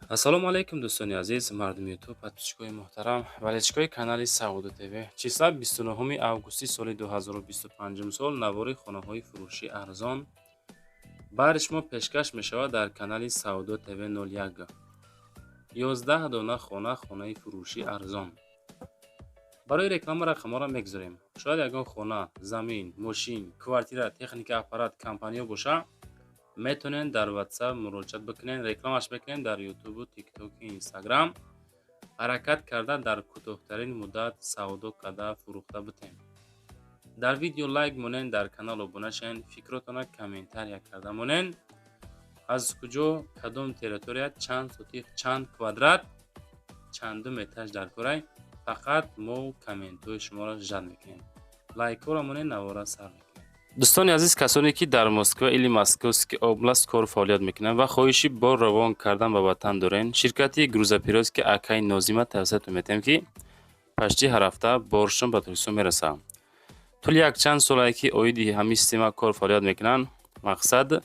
ассалому алайкум дӯстони азиз, мардуми ютуб, подписчикои муҳтарам, балечкои канали Сауда ТВ. Числа 29 августи соли 2025 сол навори хонаҳои фурӯши арзон баъри шумо пешкаш мешавад дар канали Сауда ТВ 01. 11 дона хона, хонаи фурӯши арзон. барои реклама рақамҳоро мегузорем. шояд ягон хона, замин, мошин, квартира, техника, аппарат, компания боша, метонен дар WhatsApp муроҷиат бикунен, рекламаш мекунен дар YouTube, TikTok, Instagram. ҳаракат карда дар кӯтоҳтарин муддат савдо карда фурӯхта битем. дар видео лайк монен, дар канал обуна шавен, фикротона комментария карда монен. аз куҷо, кадом территория, чанд сотих, чанд квадрат, чандум этаж дар корай, фақат мо комментҳои шуморо жад мекунем. лайкҳоро монен, навора сар мекунем. дӯстони азиз, касоне ки дар Москва или Московский област кор фаъолият мекунанд ва хоҳиши бор равон кардан ба ватан дорен, ширкати грузоперевозки Акай Нозима тавсиятон метем ки пашти ҳар ҳафта боршон ба Туркистон мерасад. тӯли якчанд солае ки оиди ҳамин система кор фаъолият мекунанд. мақсад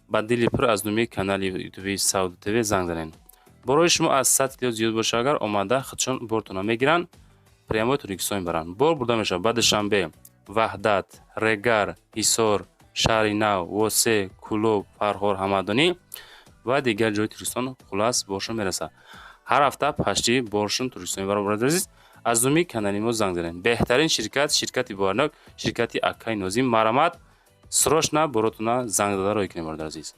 ба дили пур аз номи канали ютуби Сауда ТВ занг занед. борои шумо аз 100 кило зиёд боша, агар омада худшон бортона мегиранд, прямои Туркистон мебаранд. бор бурда мешавад ба Душанбе, Ваҳдат, Регар, Ҳисор, Шаҳри Нав, Восе, Кӯлоб, Фарҳор, Ҳамадонӣ ва дигар ҷои Туркистон хулас боршон мерасад. ҳар ҳафта пашти боршон Туркистон мебарад. азиз, аз номи канали мо занг занед. беҳтарин ширкат, ширкати боварнок, ширкати Акай Нозим. марамат, срочно боротона занг дада роҳӣ кунед. мурод азиз,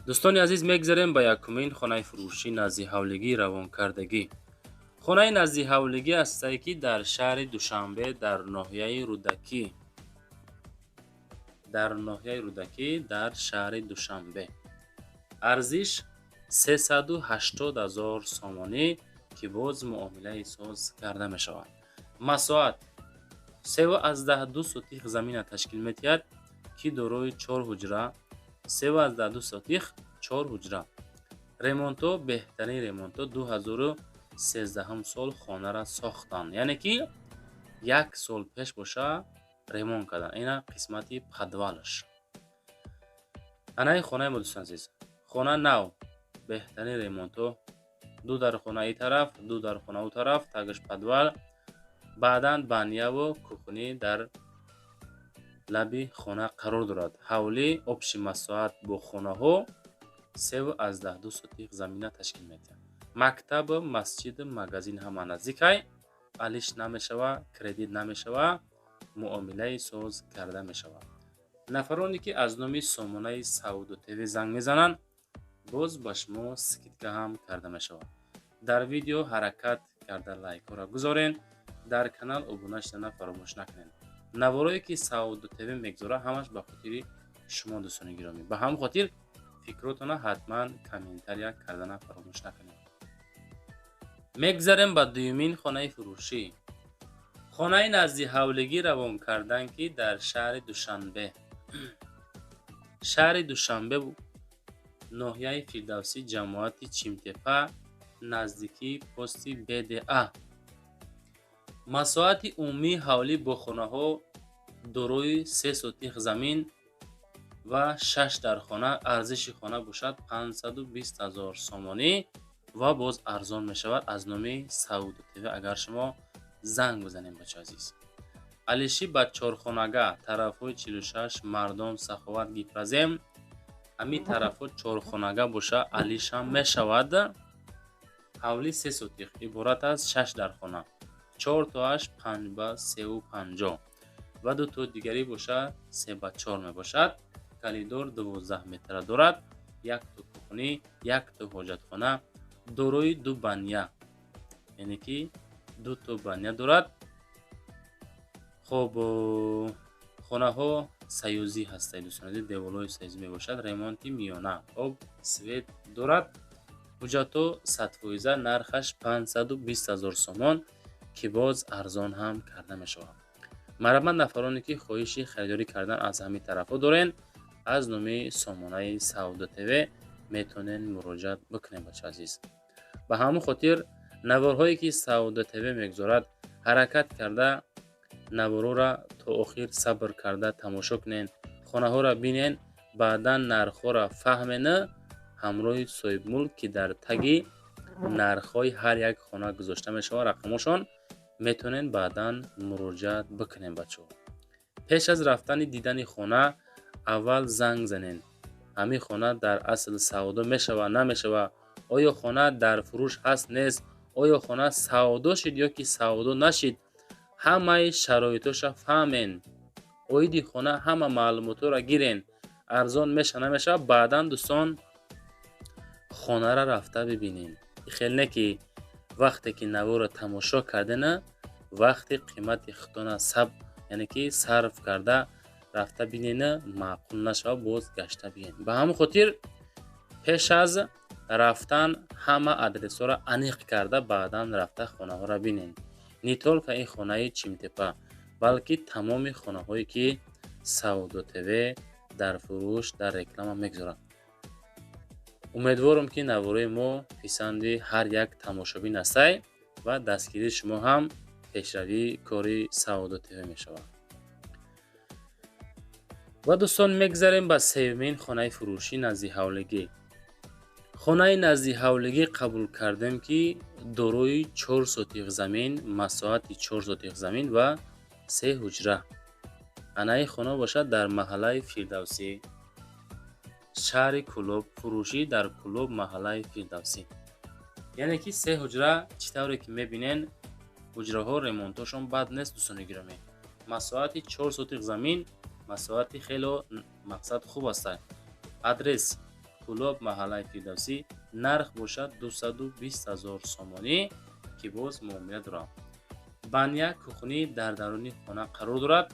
дӯстони азиз, мегзарем ба якумин хонаи фурӯши назди ҳавлигӣ равонкардагӣ. хонаи назди ҳавлигӣ ҳастае ки дар шаҳри Душанбе дар ноҳияи Рӯдакӣ дар шаҳри Душанбе. арзиш 380,000 сомонӣ ки боз муомилаи соз карда мешавад. масоат 3,2 сотих замина ташкил метиҳад ки дорои 4 ҳуҷра, 3,2 сотих 4 ҳуҷра. ремонто, беҳтарин ремонто 2013 сол хонара сохтанд, яъне ки 1 сол пеш боша ремонт кардан. ина қисмати подвалаш. анаи хонаи мо дӯстон азиз, хона нав, беҳтарин ремонто, 2 дархона ин тараф, 2 дархона у тараф, тагиш подвал, баъдан баняву кухни дар лаби хона қарор дорад. ҳавли обши масоат бо хонаҳо 3,2 сотих замина ташкил метиҳад. мактаб, масҷид, магазин ҳама наздикай, алиш намешава, кредит намешава, муомилаи соз карда мешавад. нафароне ки аз номи сомонаи Сауда ТВ занг мезананд, боз ба шумо скидка ҳам карда мешавад. дар видео ҳаракат карда лайкҳоро гузорен, дар канал обуна шудана фаромӯш накунед. наворое ки Сауда ТВ мегзора ҳамаш ба хотири шумо дӯстони гиромӣ. ба ҳамин хотир фикротона ҳатман комментария кардана фаромӯш накунед. мегзарем ба дуюмин хонаи фурӯшӣ. хонаи назди ҳавлигӣ равон кардан ки дар шаҳри Душанбе. шаҳри Душанбе ноҳияи Фирдавсӣ, ҷамоати Чимтепа, наздикии пости БДА. масоати умумии ҳавлӣ бо хонаҳо дорои 3 сотих замин ва 6 дархона. арзиши хона бошад 520,000 сомонӣ ва боз арзон мешавад аз номи Сауда ТВ. агар шумо занг бизанем бача азиз. алиши ба чорхонага, тарафҳои 46, мардон, саховат, гипразем, ҳамин тарафҳо чорхонага боша алишам мешавад. ҳавли 3 сотих иборат аз 6 дархона, 4 то 8, 5 ба 350 ва 2 то дигари боша 3 ба 4 мебошад. калидор 12 метра дорад. 1 то кухни, 1 то ҳоҷатхона, дорои 2 баня, яъне ки 2 то баня дорад. хоб, хонаҳо саюзӣ ҳастаи дӯстон азиз, деворлои саюзӣ мебошад. ремонти миёна, об, свет дорад. ҳуҷҷато 100%, нархаш 520,000 сомон ки боз арзон ҳам карда мешавад. марамат, нафароне ки хоҳиши харидорӣ кардан аз ҳамин тарафҳо дорен, аз номи сомонаи Сауда ТВ метонен муроҷиат бикунед бача азиз. ба ҳамин хотир наворҳое ки Сауда ТВ мегузорад, ҳаракат карда наворора то охир сабр карда тамошо кунен, хонаҳоро бинен, баъдан нархҳоро фаҳмен, ҳамроҳи соҳибмулк ки дар таги нархҳои ҳар як хона гузошта мешавад, рақамошон метавонен баъдан муроҷиат бикунем. бачаҳо, пеш аз рафтани дидани хона аввал занг занен. ҳамин хона дар асл савдо мешавад, намешавад? оё хона дар фурӯш ҳаст, нест? оё хона савдо шид ё ки савдо нашид? ҳамаи шароитоша фаҳмен. оиди хона ҳама маълумотҳоро гирен. арзон меша, намешавад? баъдан дӯстон хонаро рафта бибинем. хел не ки вақте ки наворо тамошо кардена, вақти қимати худтона яъне ки сарф карда рафта бинена, маъқул нашавад, боз гашта биен. ба ҳамин хотир пеш аз рафтан ҳама адресҳоро аниқ карда баъдан рафта хонаҳоро бинен. Не толка ин хонаи Чимтепа, балки тамоми хонаҳое ки Сауду ТВ дар фурӯш, дар реклама мегузорад. умедворам ки навораи мо писанди ҳар як тамошобин астай ва дастгирии шумо ҳам пешравии кори Сауду ТВ мешавад. ва дӯстон, мегзарем ба севумин хонаи фурӯшӣ назди ҳавлигӣ. хонаи назди ҳавлигӣ қабул кардем ки дорои 4 сотиқ замин, масоҳати 4 сотиқ замин ва 3 ҳуҷра. анаи хона бошад дар маҳаллаи Фирдавсӣ, шаҳри Кӯлоб. фурӯшӣ дар Кӯлоб, маҳаллаи Фирдавсӣ. яъне ки 3 ҳуҷра, чӣ тавре ки мебинен, ҳуҷраҳо ремонтошон бад нест. дӯстони гиромӣ, масоҳати 4 сотиқ замин, масоҳати хело мақсад хуб астад. адрес Кӯлоб, маҳаллаи Фирдавсӣ. нарх бошад 220 000 сомонӣ ки боз муомила дорад. баня, кухнӣ дар даруни хона қарор дорад.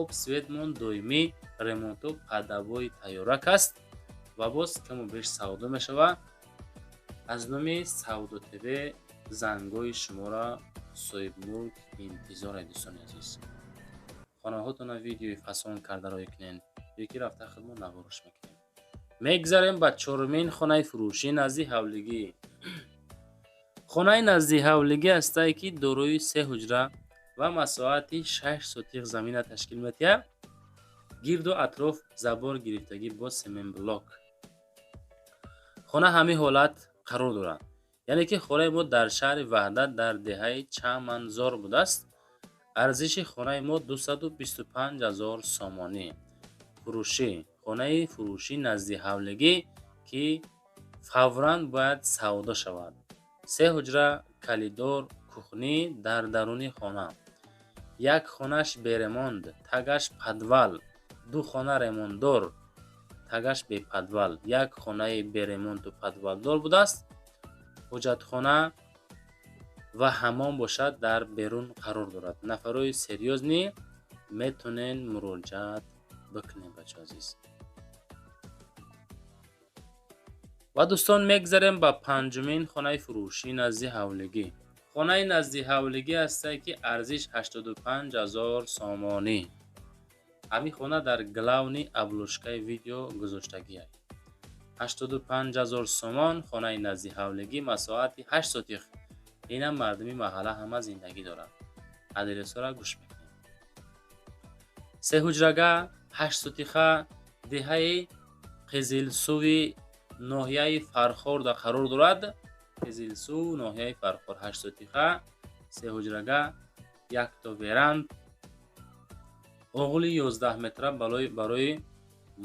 об светмон доимӣ, ремонту падабои тайёрак аст ва боз каму беш савдо мешавад. аз номи Сауду ТВ зангои шуморо соҳибмулк интизорад. дӯстони азиз, хонаҳотона видеои фасон карда роҳӣ кунен ё ки рафта худмо навориш мекунем. мегзарем ба чорумин хонаи фурӯшӣ назди ҳавлигӣ. хонаи назди ҳавлигӣ астае ки дорои 3 ҳуҷра ва масоҳати 6 сотиқ замина ташкил метиҳад. гирду атроф забор гирифтагӣ бо семенблок. хона ҳамин ҳолат қарор дорад. яъне ки хонаи мо дар шаҳри Ваҳдат дар деҳаи Чаманзор будааст. арзиши хонаи мо 225 000 сомонӣ. фурӯшӣ, хонаи фурӯшӣ назди ҳавлигӣ ки фавран бояд савдо шавад. 3 ҳуҷра, калидор, кухнӣ дар даруни хона. як хонаш беремонт, тагаш подвал. 2 хона ремонтдор, тагаш беподвал. як хонаи беремонту подвалдор будааст. ҳоҷатхона ва ҳаммом бошад, дар берун қарор дорад. нафарои серьёзни метонен муроҷиат бикунем. бачаҳо азиз, ва дӯстон, мегзарем ба панҷумин хонаи фурӯшӣ назди ҳавлигӣ. хонаи назди ҳавлигӣ астае ки арзиш 85 000 сомонӣ. ҳамин хона дар главни аблӯшкаи видео гузоштагиаст. 85 000 сомон. хонаи назди ҳавлигӣ, масоҳати 8 сотиқ. инам мардуми маҳалла ҳама зиндагӣ дорад. адресҳоро гӯш мекунем. 3 ҳуҷрага, 8 сотиқа, деҳаи Қизилсуви ноҳияи Фархорда қарор дорад. Қизилсув, ноҳияи Фархор. 8 сотиқа, 3 ҳуҷрага, якто веранд. оғули 11 метра барои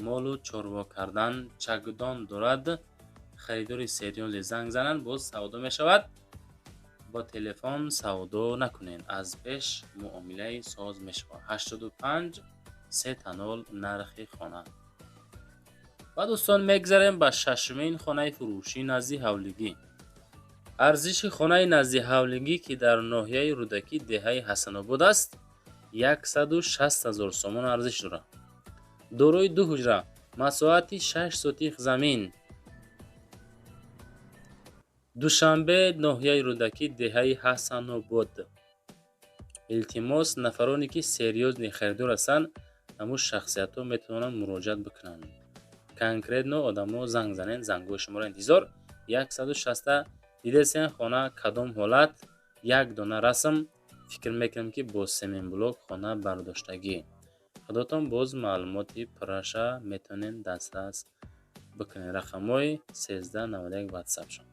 молу чорво кардан чакдон дорад. харидори серьёзе занг зананд, боз савдо мешавад. бо телефон савдо накунен, аз пеш муомилаи соз мешавад. 85 300 нархи хона. ва дӯстон, мегзарем ба шашумин хонаи фурӯшӣ назди ҳавлигӣ. арзиши хонаи назди ҳавлигӣ ки дар ноҳияи Рӯдакӣ, деҳаи Ҳасанобод аст, 160 000 сомон арзиш дорад. дорои 2 ҳуҷра, масоҳати 6 сотиқ замин. душанбе, ноҳияи Рӯдакӣ, деҳаи Ҳасанобод. илтимос, нафароне ки серьёзни харидор ҳастанд, ҳамун шахсиятҳо метавонанд муроҷиат бикунанд. конкретно одамо занг занен, зангои шуморо интизор. 160. дидесен хона кадом ҳолат, як дона расм. фикр мекунам ки бо семенблок хона бардоштагӣ. худотон боз маълумоти пурраша метавонен дастрас бикунед. Рақамҳои 1391 ватсапшон.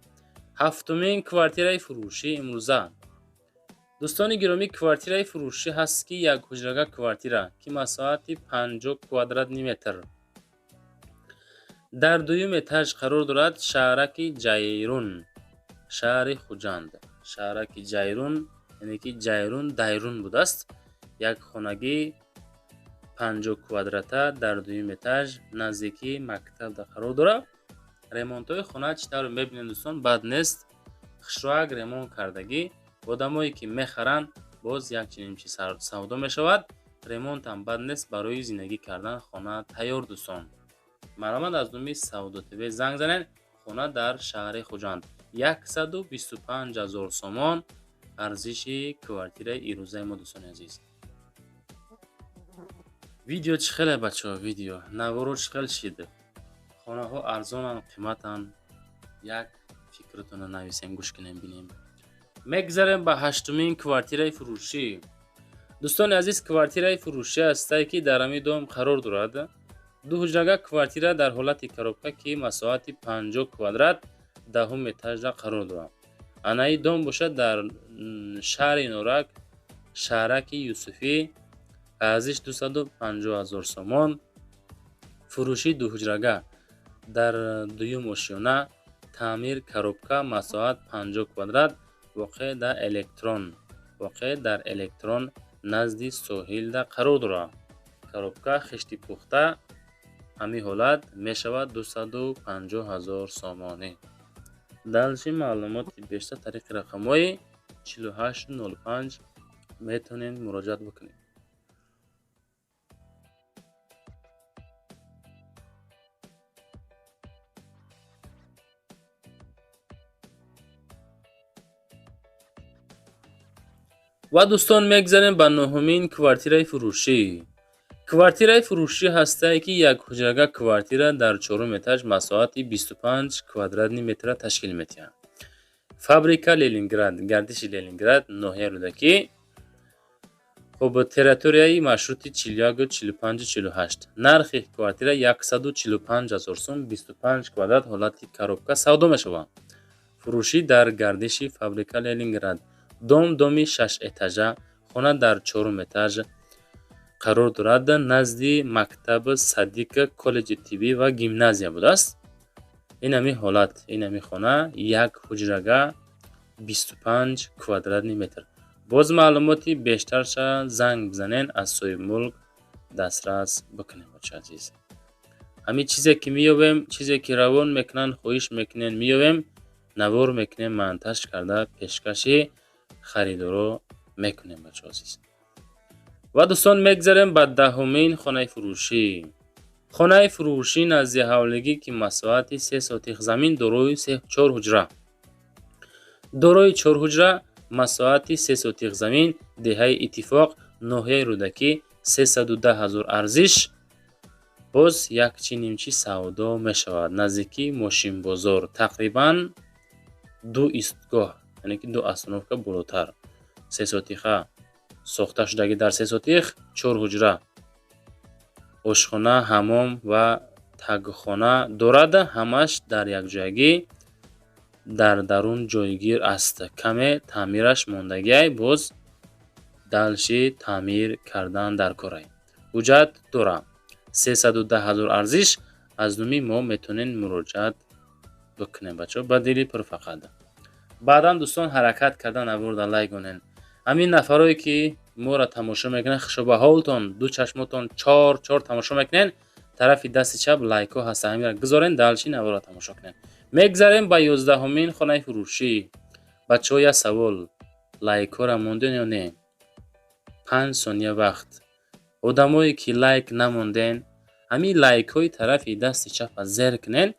ҳафтумин квартираи фурӯшӣ имрӯза. дӯстони гиромӣ, квартираи фурӯшӣ ҳаст ки як ҳуҷрага квартира ки масоати 50 квадратни метр дар дуюм этаж қарор дорад. шаҳраки Ҷайрун, шаҳри Хуҷанд. шаҳраки Ҷайрун, яъне ки Ҷайрун дайрун будааст. як хонагии 50 квадрата дар дуюм этаж наздики мактабда қарор дорад. ремонтҳои хона чӣ тавр мебинед дӯстон? бад нест. хушроак ремонт кардагӣ. одамое ки мехаранд боз як чунин чи савдо мешавад. ремонтам бад нест. барои зиндагӣ кардан хона тайёр дӯстон. маълумот аз номи Савдо ТВ занг занед. хона дар шаҳри Хуҷанд 125 000 сомон арзиши квартираи ирӯзаи мо дӯстони азиз. видео чӣ хеле бачаҳо, видео наворо чӣ хел шид. хонаҳо арзонанд, қиматанд. як фикртонро нависем, гӯш кунем бинем. мегзарем ба ҳаштумин квартираи фурӯшӣ. дӯстони азиз, квартираи фурӯшӣ ҳастае ки дар ҳамин дом қарор дорад. дуҳуҷрага квартира дар ҳолати коробка ки масоати 50 квадрат даҳум этажда қарор дорад. анаи дом бошад дар шаҳри норак, шаҳраки Юсуфӣ. арзиш 250 000 сомон. фурӯши дуҳуҷрага дар дуюм ошёна. таъмир коробка масоат 50 квадрат. воқеъ дар электрон назди соҳилда қарор дорад. коробка хишти пухта. ҳамин ҳолат мешавад 250 000 сомонӣ. далши маълумоти бештар тариқи рақамҳои 4805 метавонед муроҷиат бикунед. ва дӯстон, мегзарем ба нӯҳумин квартираи фурӯшӣ. квартираи фурӯшӣ ҳастае ки як ҳуҷрага квартира дар чорум этаж масоати 25 квадратни метра ташкил медиҳад. фабрика Ленинград, гардиши Ленинград, ноҳияи Рӯдакӣ. хуб, территорияи маршрути 41, 45, 48. нархи квартира 145 000 сом, 25 квадрат, ҳолати коробка савдо мешавад. фурӯшӣ дар гардиши фабрика Ленинград. доми 6 этажа. хона дар чорум этаж қарор дорад. назди мактаб Садиқ, коллеҷи тиббӣ ва гимназия будааст. ин ҳамин ҳолат, ин ҳамин хона як ҳуҷрага 25 квадратни метр. боз маълумоти бештарша занг бизанед, аз соҳиби мулк дастрас бикунед. бачаҳои азиз, ҳамин чизе ки меёбем, чизе ки равон мекунанд, хоҳиш мекунем меёбем, навор мекунем, монтаж карда пешкаши харидоро мекунем. бачаҳои азиз, ва дӯстон, мегзарем ба даҳумин хонаи фурӯшӣ. хонаи фурӯшӣ назди ҳавлигӣ ки масоати 3 сотих замин, дорои 4 ҳуҷра. дорои 4 ҳуҷра, масоати 3 сотих замин, деҳаи Иттифоқ, ноҳияи Рӯдакӣ, 310 000 арзиш. боз як чи нимчи савдо мешавад. наздики мошинбозор. тақрибан 2 истгоҳ, яъне ки 2 остановка болотар. 3 сотиха сохта шудагӣ дар 3 сотих, 4 ҳуҷра. ошхона, ҳаммом ва тагхона дорад. ҳамаш дар якҷоягӣ дар дарун ҷойгир аст. каме таъмираш мондагиай, боз далши таъмир кардан дар корай. ҳуҷҷат дорад. 310 000 арзиш. аз номи мо метавонед муроҷиат бикунед. бачаҳо, ба дили пурфақат. баъдан дӯстон, ҳаракат карда наворда лайк онед. ҳамин нафарое ки моро тамошо мекунед, хушобаҳолтон, ду чашмотон чор тамошо мекунед, тарафи дасти чап лайкҳо ҳаст, ҳаминро гузоред, далши наворо тамошо кунед. мегзарем ба 11-умин хонаи фурӯшӣ. бачаҳо, як савол, лайкҳоро мондем ё не? 5 сония вақт. одамое ки лайк намонден, ҳамин лайкҳои тарафи дасти чапа зер кунед,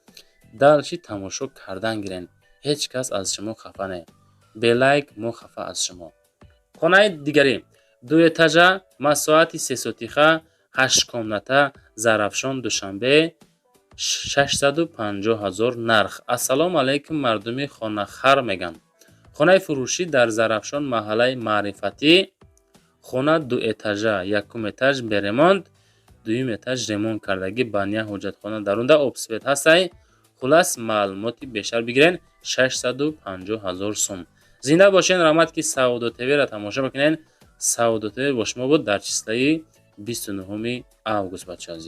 далши тамошо кардан гиред. ҳеҷ кас аз шумо хафа не. бе лайк мо хафа аз шумо. хонаи дигари 2 этажа, масоати 3 сотиха, 8 комната, Зарафшон, Душанбе, 650 000 нарх. ассалому алайкум, мардуми хонахар мегам. хонаи фурӯшӣ дар Зарафшон, маҳаллаи Маърифатӣ. хона 2 этажа, якум этаж беремонт. дуюм этаж ремонт кардагӣ бания ҳоҷатхона дарунда обсвет ҳастай. хулас маълумоти бештар бигирен 650 000 сум. зинда бошен. равматки Саудо ТВ-ро тамошо бикунен. Саудо ТВ бо шумо буд дар числаи 29 август бачаҳо.